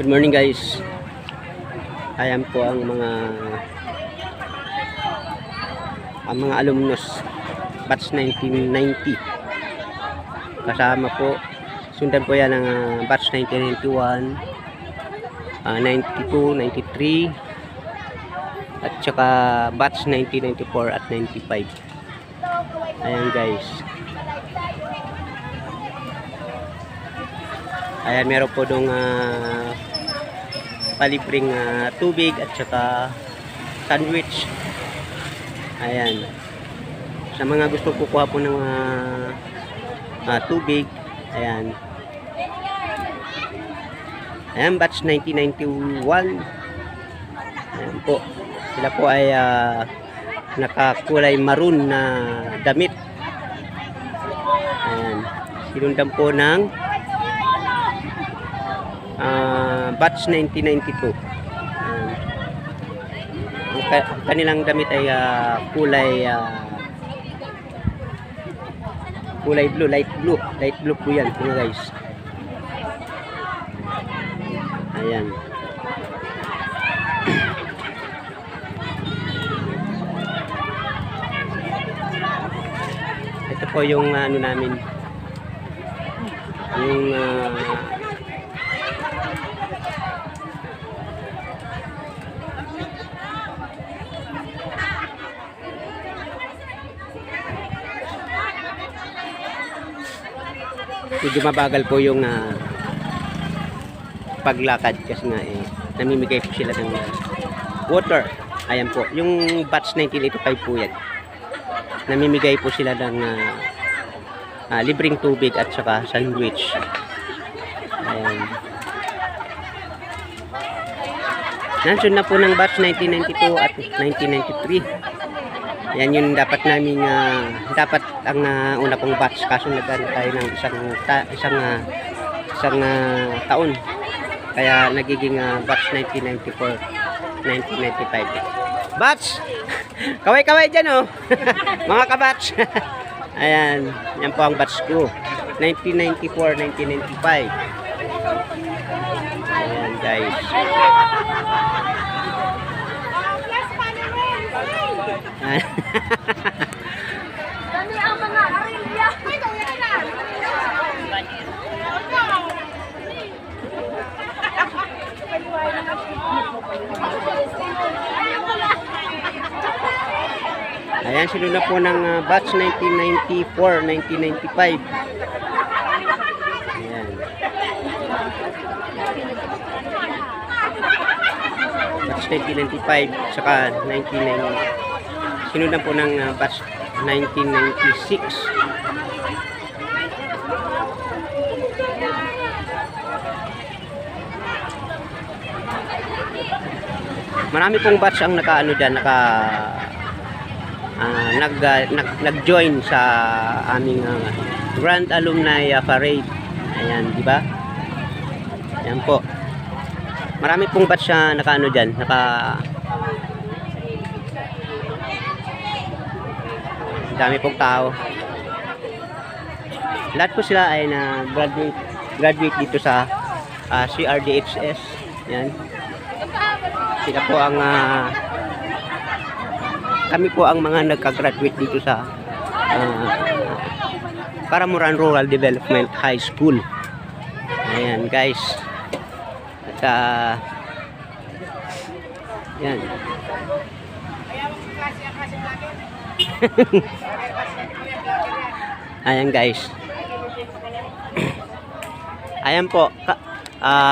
Good morning guys. Ayan po ang mga alumnus batch 1990. Kasama po, sundan po yan ng batch 1991, 92, 93 at saka batch 1994 at 95. Ayan guys. Ayan, meron po dong palibreng tubig at saka sandwich. Ayan. Sa mga gusto kukuha po ng tubig, ayan. Ayan, batch 1991. Ayan po. Sila po ay nakakulay maroon na damit. Ayan. Sinundan po ng batch 1992. Ang kanilang damit ay kulay blue, light blue po yan mga guys. Ayan. Ito po yung ano namin, yung medyo mabagal po yung paglakad kasi nga namimigay po sila ng water. Ayan po, yung batch 1985 po yan. Namimigay po sila ng libreng tubig at saka sandwich. Ayan. Nandiyan na po ng batch 1992 at 1993. Yan yung dapat namin dapat ang una pong batch, kaso nagkaroon tayo ng isang taon, kaya nagiging batch 1994 1995 batch. Kaway dyan mga kabatch. Ayan, yan po ang batch ko 1994 1995. Ayan guys. Dami ang mga arilya. Ito yan na. Ayan, sinuna po ng batch 1994 1995. Ayan. Batch 1995 saka 1990. Sinundan po ng batch 1996. Marami pong batch ang nakaano diyan, nag-join sa aming Grand Alumni Parade. Ayan, di ba? Ayan po. Marami pong batch nakaano diyan, dami pong tao. Lahat po sila ay graduate dito sa CRDHS. Yan. Sila po ang kami po ang mga nagka-graduate dito sa Caramuran Rural Development High School. Ayan guys. At yan. Ayan guys. Ayan po,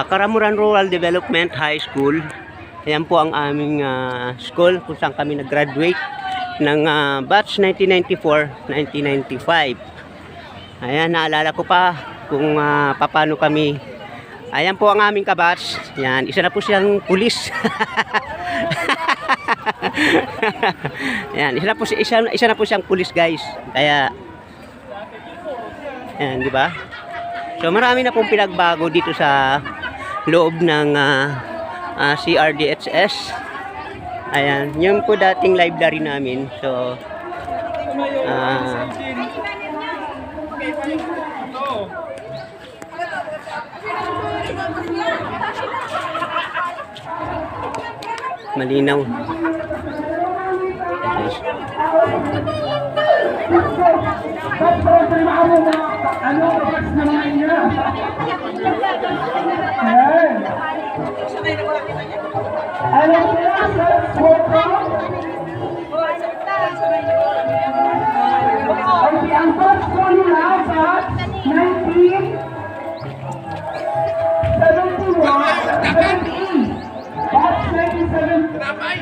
Caramuran Rural Development High School. Ayan po ang aming school kung saan kami nag-graduate ng batch 1994-1995. Ayan, naalala ko pa kung paano kami. Ayan po ang aming kabatch. Yan, isa na po siyang pulis. Ayan, isa na po siyang pulis guys. Kaya ayan, di ba? So marami na pong pinagbago dito sa loob ng CRDHS. Ayan, yung po dating library namin. So malinaw. Guys. Ang first po nila sa 1971, 78. Batch 97.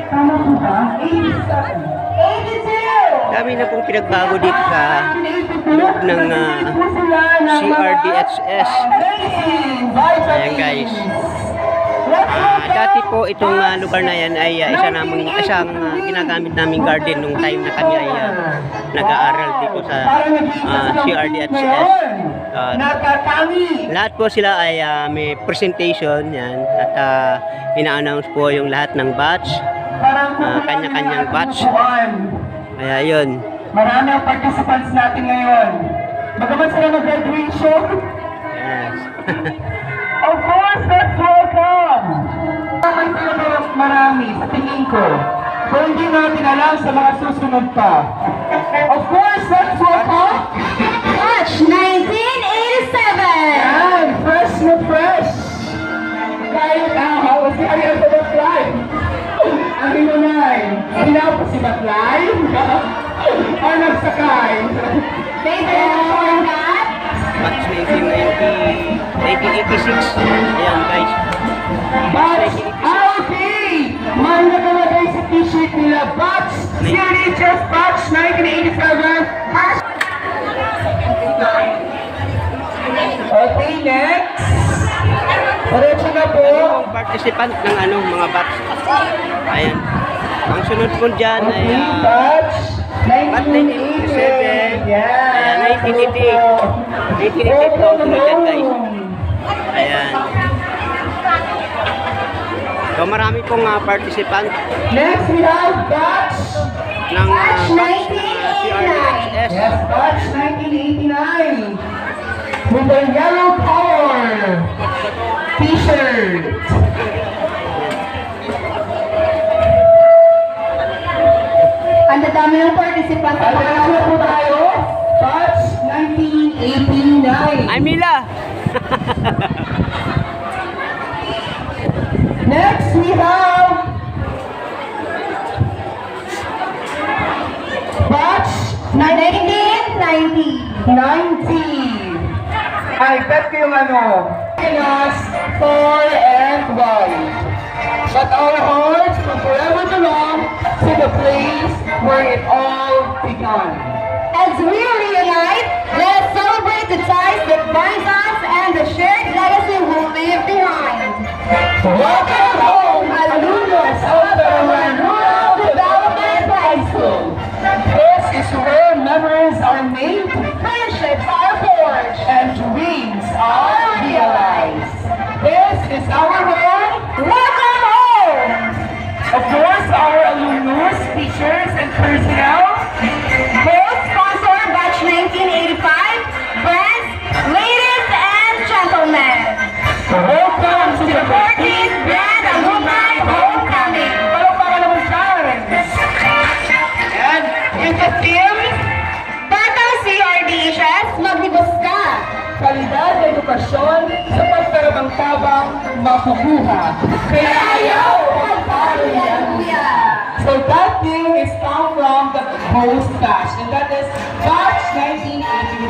Tama po ba? 87. 82! Dami na pong pinagbago dito sa loob ng CRDHS. Ayan guys. Dati po itong lugar na yan ay isang ginagamit naming garden nung time na kami ay nag-aaral dito sa CRDHS. Lahat po sila ay may presentation yan at ina-announce po yung lahat ng batch, kanya-kanyang batch. Kaya yun. Marami ang participants natin ngayon. Magaman sila mag-graduation. Yes. Of course, let's welcome! Marami sa tingin ko. Kung hindi natin alam sa mga susunod pa. Of course, let's welcome! Batch 1987! Yan! Fresh na fresh! Kahit how was the area for the flight? Ang hinunay. Hinaw po si Batlay? O nagsakay? They didn't that? Batch 1986. Ayan guys. Batch RP! May nakalagay sa t-shirt nila. Batch CRDHS Batch 1987. Okay, next. Diretso na po. Ang participant ng mga batch. Ayan. Ang sunod po dyan ay Batch batch 1987. Ayan, 1988. 1988 po ang sunod dyan guys. Ayan. So marami pong participant Next, we have Batch. ng batch ng CRDHS. Yes, Batch 1989. With the yellow color t-shirt. Ang dadami ng participants. Diretso na po tayo. Batch 1989. Ay Mila! Next, we have Batch 1990. 90. I bet yung us far and wide. But our hearts will forever belong to the place where it all began. As we reunite, let us celebrate the ties that bind us and the shared legacy we'll leave behind. Welcome home, alumnus of the Rural Development High School. This is where memories are made, Friendships are forged. and dreams are realized. This is our home. Welcome home! Of course, our alumnus, teachers, and personnel. Co-sponsor Batch 1985, friends, ladies and gentlemen. Welcome to the 14th Grand Alumni Homecoming. Palakpakan naman dyan. And with the theme, Batang CRDHS, maglibos ka. kalidad na edukasyon sa pagtarabang tabang makukuha. Kaya ayaw Hallelujah. So that thing is come from the host batch, and that is batch 1985.